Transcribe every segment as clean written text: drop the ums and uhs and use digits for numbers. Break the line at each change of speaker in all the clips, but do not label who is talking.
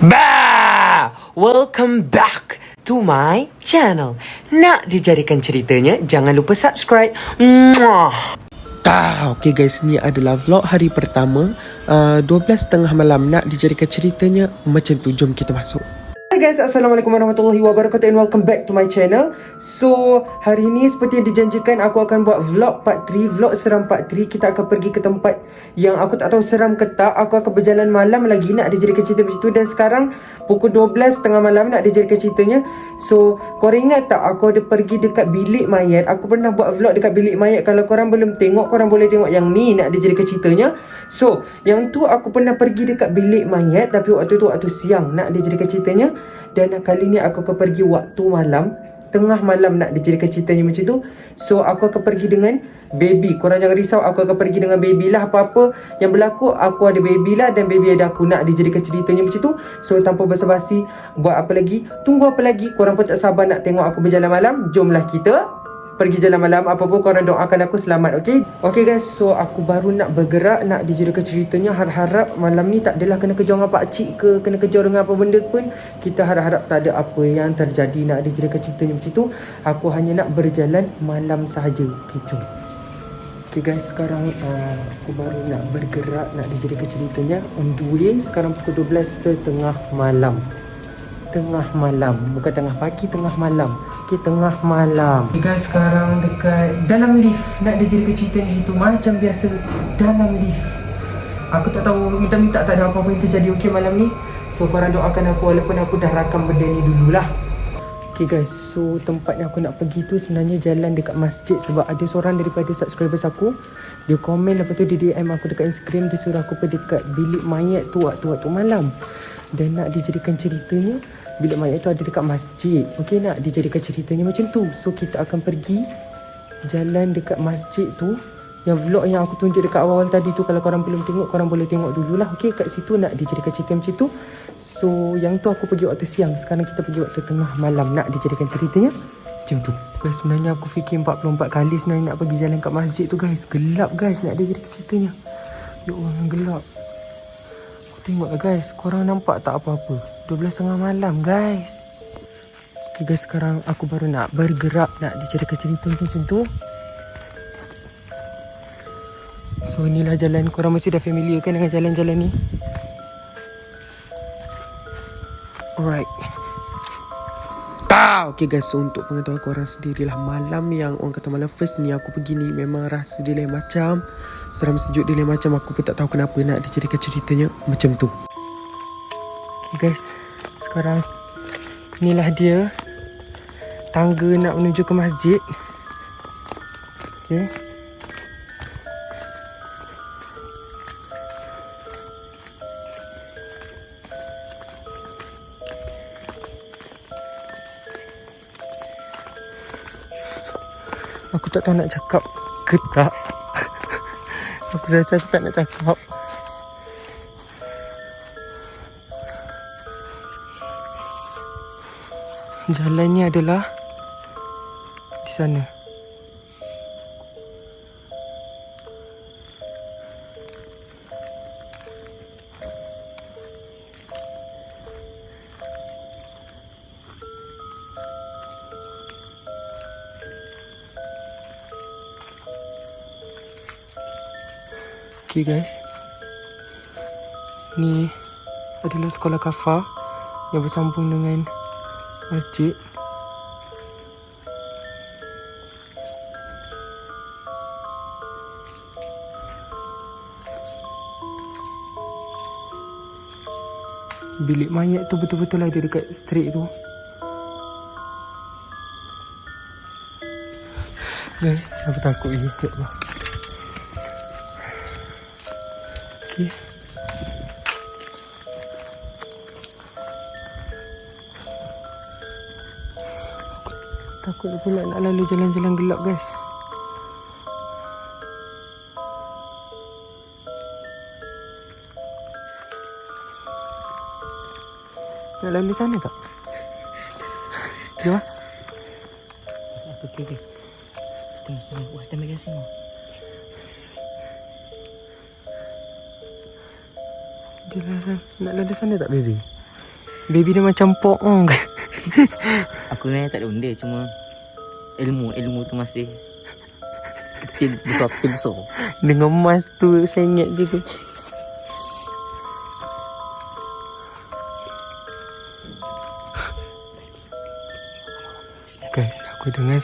Bah! Welcome back to my channel. Nak dijadikan ceritanya? Jangan lupa subscribe. Mwah. Okay guys, ni adalah vlog hari pertama 12 tengah malam. Nak dijadikan ceritanya macam tu. Jom kita masuk. Hai guys, Assalamualaikum warahmatullahi wabarakatuh and welcome back to my channel. So, hari ini seperti yang dijanjikan, aku akan buat vlog part 3, vlog seram part 3. Kita akan pergi ke tempat yang aku tak tahu seram ke tak. Aku akan berjalan malam lagi, nak dijadikan cerita macam tu. Dan sekarang pukul 12 tengah malam, nak dijadikan ceritanya. So, korang ingat tak aku ada pergi dekat bilik mayat? Aku pernah buat vlog dekat bilik mayat. Kalau korang belum tengok, korang boleh tengok yang ni, nak dijadikan ceritanya. So, yang tu aku pernah pergi dekat bilik mayat, tapi waktu tu waktu siang, nak dijadikan ceritanya. Dan kali ni aku akan pergi waktu malam, tengah malam, nak dijadikan ceritanya macam tu. So aku akan pergi dengan baby. Korang jangan risau, aku akan pergi dengan baby lah. Apa-apa yang berlaku, aku ada baby lah dan baby ada aku, nak dijadikan ceritanya macam tu. So tanpa basa-basi, buat apa lagi? Tunggu apa lagi? Korang pun tak sabar nak tengok aku berjalan malam. Jomlah kita pergi jalan malam. Apa pun korang doakan aku selamat, okay? Okay guys, so aku baru nak bergerak, nak dijadikan ceritanya. Harap-harap malam ni tak adalah kena kejar dengan pakcik ke, kena kejar dengan apa benda pun. Kita harap-harap tak ada apa yang terjadi, nak dijadikan ceritanya macam tu. Aku hanya nak berjalan malam sahaja. Okay, jom. Okay guys, sekarang aku baru nak bergerak, nak dijadikan ceritanya. On the way, sekarang pukul 12 tengah malam. Tengah malam, bukan tengah pagi, tengah malam. Okay, tengah malam. Okay guys, sekarang dekat dalam lift, nak dijadikan cerita ni situ macam biasa. Dalam lift, aku tak tahu, minta-minta tak ada apa-apa yang terjadi, okay, malam ni. So korang doakan aku walaupun aku dah rakam benda ni dululah. Okay guys, so tempat yang aku nak pergi tu sebenarnya jalan dekat masjid. Sebab ada seorang daripada subscribers aku, dia komen, lepas tu dia DM aku dekat Instagram. Dia suruh aku pergi dekat bilik mayat tu waktu-waktu malam. Dan nak dijadikan ceritanya, bilik mayat tu ada dekat masjid. Okay, nak dijadikan ceritanya macam tu. So kita akan pergi jalan dekat masjid tu. Yang vlog yang aku tunjuk dekat awal-awal tadi tu, kalau korang belum tengok, korang boleh tengok dululah. Okay, kat situ nak dijadikan cerita macam tu. So yang tu aku pergi waktu siang. Sekarang kita pergi waktu tengah malam, nak dijadikan ceritanya macam tu. Guys, sebenarnya aku fikir 44 kali sebenarnya nak pergi jalan kat masjid tu guys. Gelap guys, nak dijadikan ceritanya. Ya Allah, gelap. Aku tengoklah guys, korang nampak tak apa-apa? 12 tengah malam guys. Okay guys, sekarang aku baru nak bergerak, nak dijadikan cerita macam tu. So inilah jalan, korang mesti dah familiar kan dengan jalan-jalan ni. Alright. Okay guys, so untuk pengetahuan korang sendirilah, malam yang orang kata malam first ni aku pergi ni, memang rasa dia lain macam, seram sejuk dia lain macam. Aku pun tak tahu kenapa nak dijadikan ceritanya macam tu. Okay guys, sekarang inilah dia tangga nak menuju ke masjid. Okay, aku tak tahu nak cakap ke tak. Aku rasa aku tak nak cakap. Jalannya adalah di sana. Okay guys, ni adalah sekolah kafah yang bersambung dengan masjid. Bilik mayat tu betul-betul ada dekat street tu. Guys, aku takut ni. Ya Allah. Okay. Takut pula nak lalu jalan-jalan gelap guys. Nak lalu sana tak? Jom lah. Okay. Stand by gas semua. Dia nak lalu sana tak baby? Baby dia macam poong.
Aku ni tak ada benda, cuma ilmu tu masih kecil, besar.
Dengan emas tu sengit je tu. Guys, aku dengar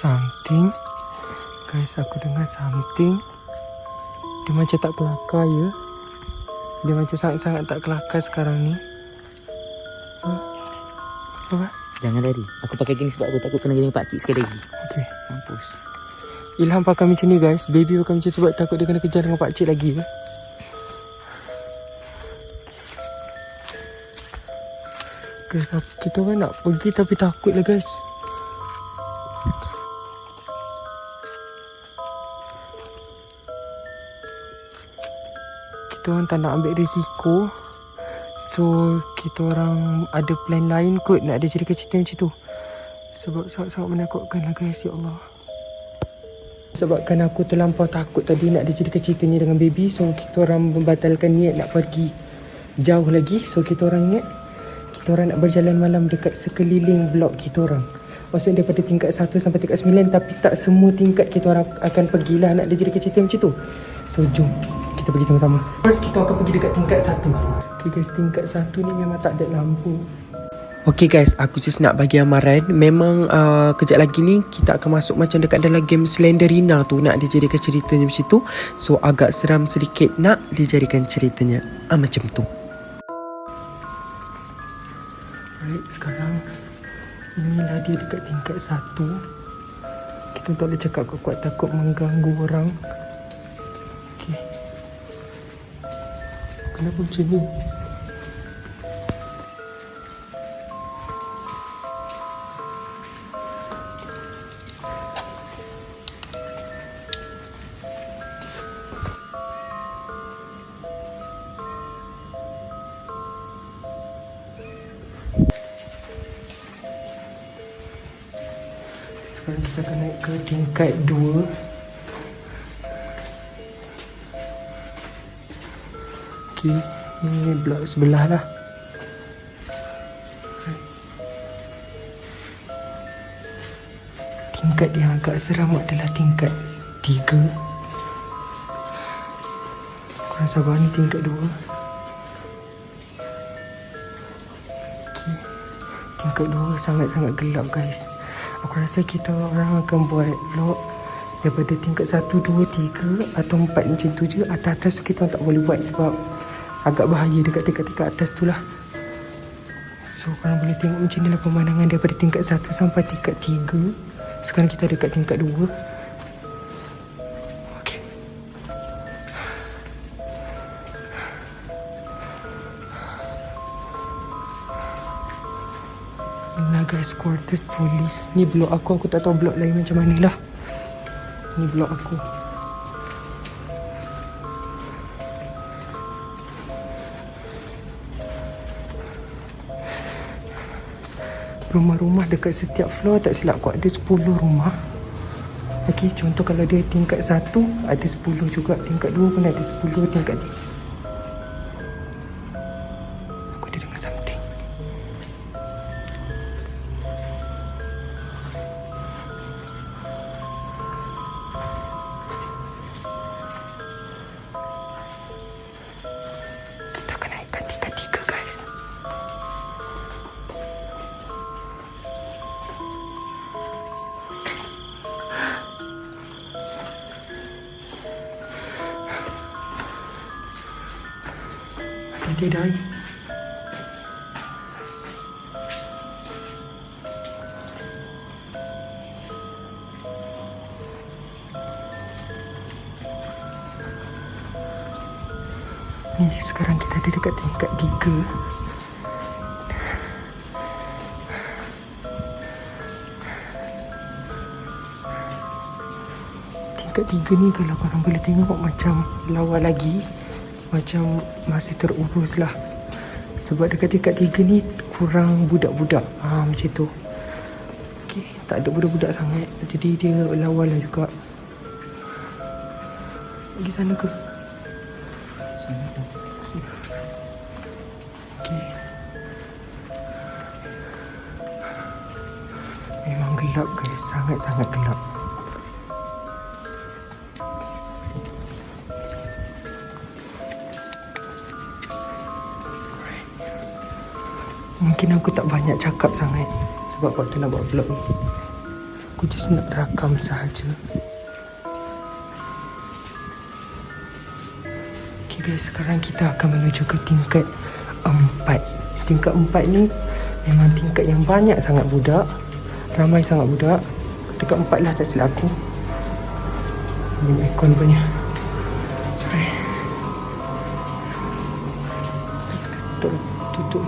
something. Dia macam tak kelakar ya. Dia macam sangat-sangat tak kelakar sekarang ni. Apa?
Jangan lari. Aku pakai gini sebab aku takut kena gini pakcik sekali lagi.
Okay.
Mampus.
Ilham pakai macam ni guys. Baby pakai macam sebab takut dia kena kejar dengan pakcik lagi ya. Guys, kita orang nak pergi tapi takut lah guys. Kita orang tak nak ambil risiko. So, kita orang ada plan lain kot nak dia jadikan cerita macam tu. Sebab sangat-sangat menakutkan lah guys, ya Allah. Sebabkan aku terlampau takut tadi nak dia jadikan ceritanya dengan baby. So, kita orang membatalkan niat nak pergi jauh lagi. So, kita orang ingat kita orang nak berjalan malam dekat sekeliling blok kita orang. Maksudnya daripada tingkat 1 sampai tingkat 9. Tapi tak semua tingkat kita orang akan pergilah nak dia jadikan cerita macam tu. So, jom kita pergi sama-sama. First, kita akan pergi dekat tingkat 1. Okay guys, tingkat 1 ni memang tak ada lampu. Okay guys, aku just nak bagi amaran. Memang kejap lagi ni kita akan masuk macam dekat dalam game Slenderina tu. Nak dijadikan ceritanya macam tu. So agak seram sedikit nak dijadikan ceritanya macam tu. Baik, sekarang inilah dia dekat tingkat 1. Kita tak boleh cakap kuat-kuat, takut mengganggu orang. Okay. Kenapa macam ni? Sekarang kita akan naik ke tingkat 2. Okay, ini blok sebelah lah. Tingkat yang agak seram adalah tingkat 3. Korang sabar, ni tingkat 2. Okay, tingkat 2 sangat-sangat gelap guys. Aku rasa kita orang akan buat vlog daripada tingkat 1, 2, 3 atau 4 macam tu je. Atas-atas tu kita tak boleh buat sebab agak bahaya dekat tingkat-tingkat atas tu lah. So korang boleh tengok macam ni lah pemandangan daripada tingkat 1 sampai tingkat 3. Sekarang kita dekat tingkat 2. Okay. Nah guys, quarters polis. Ni blok aku tak tahu blok lain macam mana lah. Ni blok aku. Rumah-rumah dekat setiap floor tak silap aku ada 10 rumah. Okey, contoh kalau dia tingkat 1 ada 10 juga, tingkat 2 pun ada 10, tingkat 3. Aku ada dengar something. Kita akan naikkan tingkat 3 guys. Dia dah. Ni sekarang kita ada dekat tingkat 3. Tingkat 3 ni kalau korang boleh tengok macam lawa lagi. Macam masih terurus lah. Sebab dekat tingkat 3 ni kurang budak-budak. Macam tu. Okay, tak ada budak-budak sangat. Jadi dia lawa lah juga. Pergi sana ke? Sana tu. Okay. Gelap guys, sangat-sangat gelap. Mungkin aku tak banyak cakap sangat sebab waktu nak buat vlog ni. Aku just nak rakam sahaja. Okay guys, sekarang kita akan menuju ke tingkat 4. Tingkat 4 ni memang tingkat yang banyak sangat budak. Ramai sangat budak. Dekat 4 lah tak silap aku. Ini aircon punya. Tutup.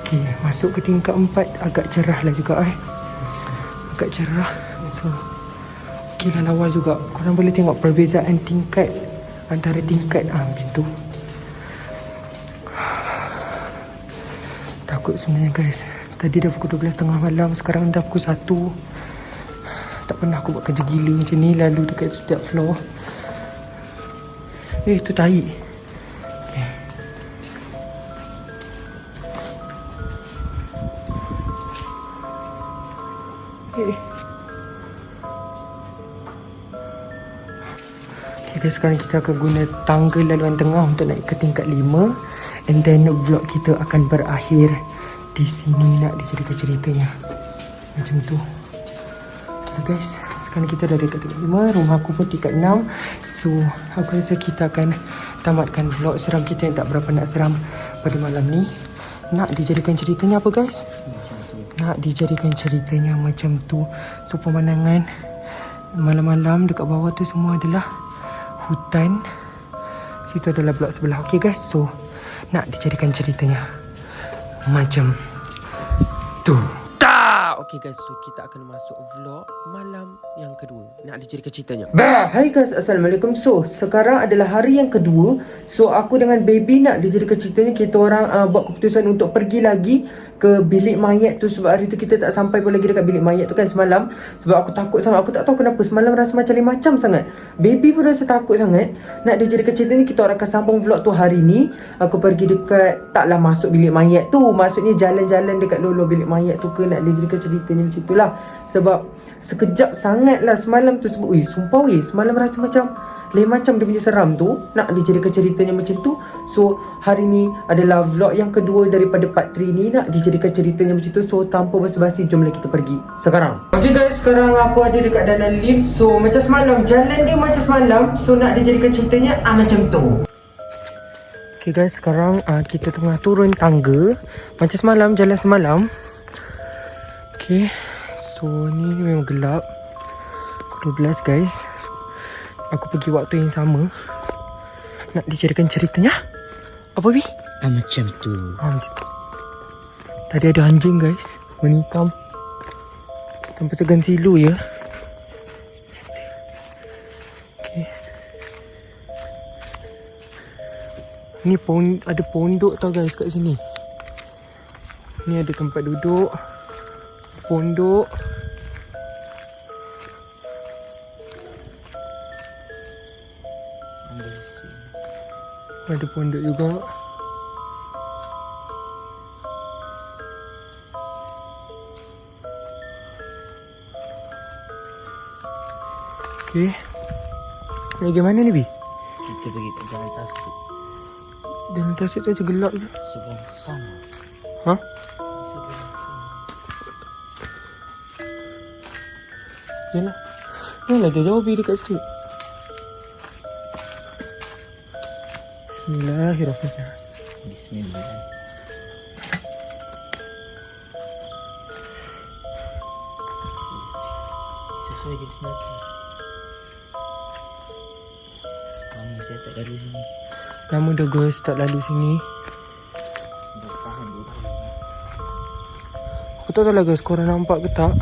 Okay, masuk ke tingkat 4 agak cerah lah juga agak cerah. So okay lah, lawa juga. Korang boleh tengok perbezaan tingkat antara tingkat macam tu. Takut sebenarnya guys. Tadi dah pukul 12.30 malam, sekarang dah pukul 1. Tak pernah aku buat kerja gila macam ni lalu dekat setiap floor. Itu tahi. Okay guys, sekarang kita akan guna tangga laluan tengah untuk naik ke tingkat 5. And then vlog kita akan berakhir di sini nak dijadikan ceritanya. Macam tu. Okay guys, sekarang kita dah dekat tingkat 5. Rumah aku pun tingkat 6. So aku rasa kita akan tamatkan vlog seram kita yang tak berapa nak seram pada malam ni. Nak dijadikan ceritanya apa guys? Nak dijadikan ceritanya macam tu. So pemandangan malam-malam dekat bawah tu semua adalah hutan. Situ adalah blok sebelah. Okay guys, so nak dijadikan ceritanya macam tu. Okay guys, so kita akan masuk vlog malam yang kedua. Nak dijadikan ceritanya. Hai guys, Assalamualaikum. So sekarang adalah hari yang kedua. So aku dengan baby nak dijadikan ceritanya. Kita orang buat keputusan untuk pergi lagi ke bilik mayat tu. Sebab hari tu kita tak sampai pun lagi dekat bilik mayat tu kan semalam. Sebab aku takut sangat. Aku tak tahu kenapa semalam rasa macam lain macam sangat. Baby pun rasa takut sangat. Nak dijadikan ceritanya, kita orang akan sambung vlog tu hari ni. Aku pergi dekat, taklah masuk bilik mayat tu, maksudnya jalan-jalan dekat lolo bilik mayat tu ke. Nak dijadikan ceritanya macam itulah. Sebab sekejap sangat lah semalam tu. Sebab sumpah semalam rasa macam lain macam dia punya seram tu. Nak dijadikan ceritanya macam tu. So hari ni adalah vlog yang kedua daripada part 3 ni. Nak dijadikan ceritanya macam tu. So tanpa basa-basi, jomlah kita pergi sekarang. Okay guys, sekarang aku ada dekat dalam lift. So macam semalam, jalan dia macam semalam. So nak dijadikan ceritanya macam tu. Okay guys, sekarang kita tengah turun tangga. Macam semalam, jalan semalam. Okay, so ni memang gelap. Pukul 12 guys. Aku pergi waktu yang sama. Nak dijadikan ceritanya apa Bi?
Macam tu.
Macam tu. Tadi ada anjing guys, warna hitam. Tanpa segan silu ya. Okay. Ni ada pondok tau guys kat sini. Ni ada tempat duduk, pondok. Ada pondok juga. Okay. Lagi mana ni Bi?
Kita pergi ke jalan tasik.
Jalan tasik tu macam gelap je.
Sebelah sana.
Ha?
Sebelah sana.
Yalah. Yalah, jauh Bi dekat sikit. Bismillahirrahmanirrahim.
Bismillah. Sesuai jenis lagi. Kami saya tak lalu sini.
Lama dah guys tak lalu sini.
Dah tahan 2 tahun.
Aku tak tahu lah guys, korang nampak ke tak?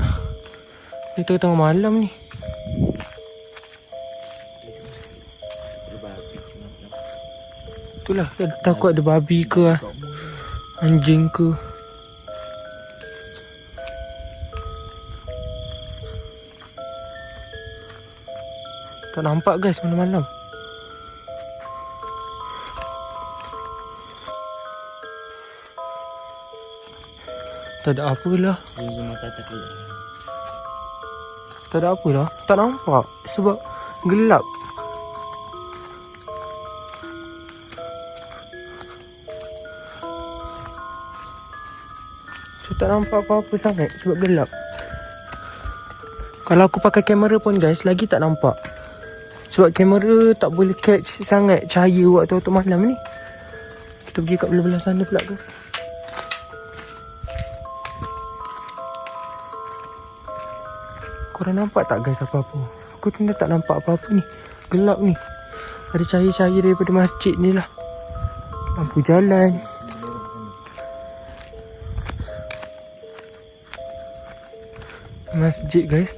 Ni tengah malam ni. Itulah, takut ada babi ke anjing ke. Tak nampak guys malam-malam. Tak ada apalah.
Ini mata tak keluar.
Tak ada apa dah. Tak nampak. Sebab gelap. So, tak nampak apa-apa sangat sebab gelap. Kalau aku pakai kamera pun guys, lagi tak nampak. Sebab kamera tak boleh catch sangat cahaya waktu malam ni. Kita pergi kat belah-belah sana pula ke. Korang nampak tak guys apa-apa? Aku tu tak nampak apa-apa ni. Gelap ni. Ada cahaya-cahaya daripada masjid ni lah. Lampu jalan. Masjid guys.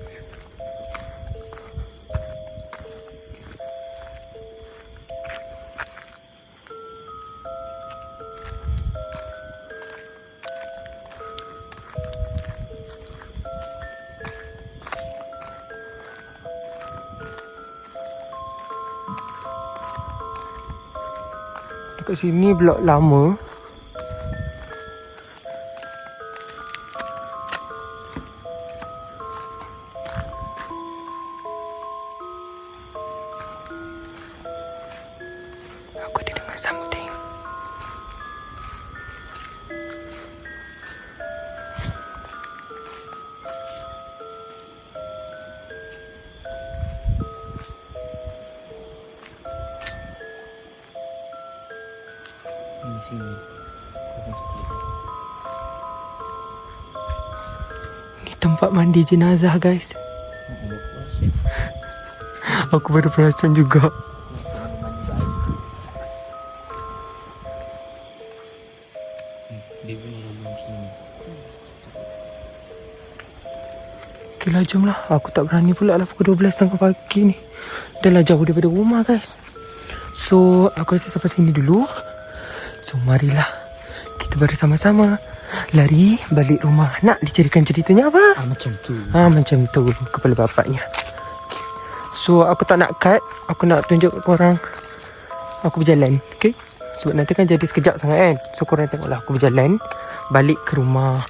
Dekat sini blok lama. Aku ada dengar something.
Sini. Kosong setia.
Ni tempat mandi jenazah guys. Aku baru perasan juga.
Dia punya rumah sini.
Okay lah, jom lah. Aku tak berani pula lah pukul 12.30 pagi ni. Dah lah jauh daripada rumah guys. So aku rasa sampai sini dulu. So marilah kita bersama-sama lari balik rumah. Nak dicerikan ceritanya apa?
Macam tu.
Macam tu kepala bapaknya. Okay. So aku tak nak cut. Aku nak tunjuk ke korang aku berjalan. Okay. Sebab nanti kan jadi sekejap sangat kan. So korang tengoklah aku berjalan balik ke rumah.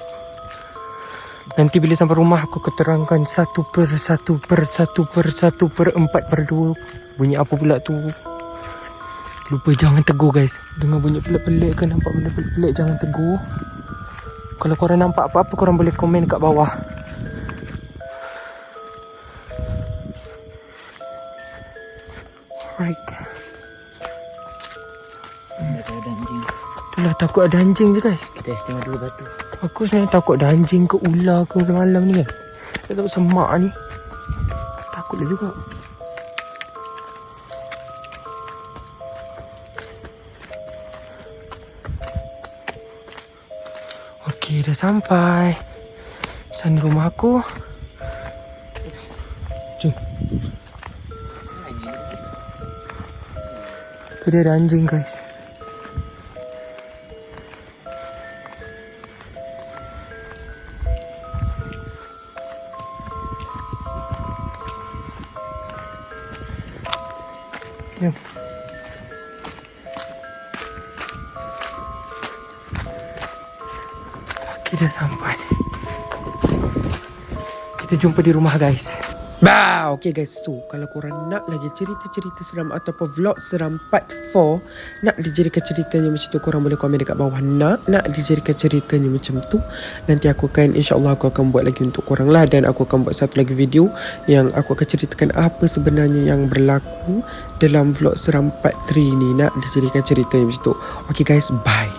Nanti bila sampai rumah aku keterangkan 1/1/1/1/4/2. Bunyi apa pula tu. Lupa jangan tegur guys. Dengar bunyi pelik-pelik ke, nampak benda pelik-pelik, jangan tegur. Kalau korang nampak apa-apa, korang boleh komen kat bawah. Alright.
Tak ada anjing.
Itulah takut ada anjing je guys.
Kita tengok dulu batu.
Aku sebenarnya takut ada anjing ke ular ke malam ni kan. Tak tahu semak ni. Takutlah juga. Okey, dah sampai. Sana rumah aku. Jom. Kedai ada anjing guys. Jom. Kita sampai. Kita jumpa di rumah guys. Okay guys, so kalau korang nak lagi cerita-cerita seram ataupun vlog seram part 4, nak dijadikan ceritanya macam tu, korang boleh komen dekat bawah. Nak dijadikan ceritanya macam tu, nanti aku akan, insyaAllah aku akan buat lagi untuk korang lah. Dan aku akan buat satu lagi video yang aku akan ceritakan apa sebenarnya yang berlaku dalam vlog seram part 3 ni. Nak dijadikan ceritanya macam tu. Okay guys, bye.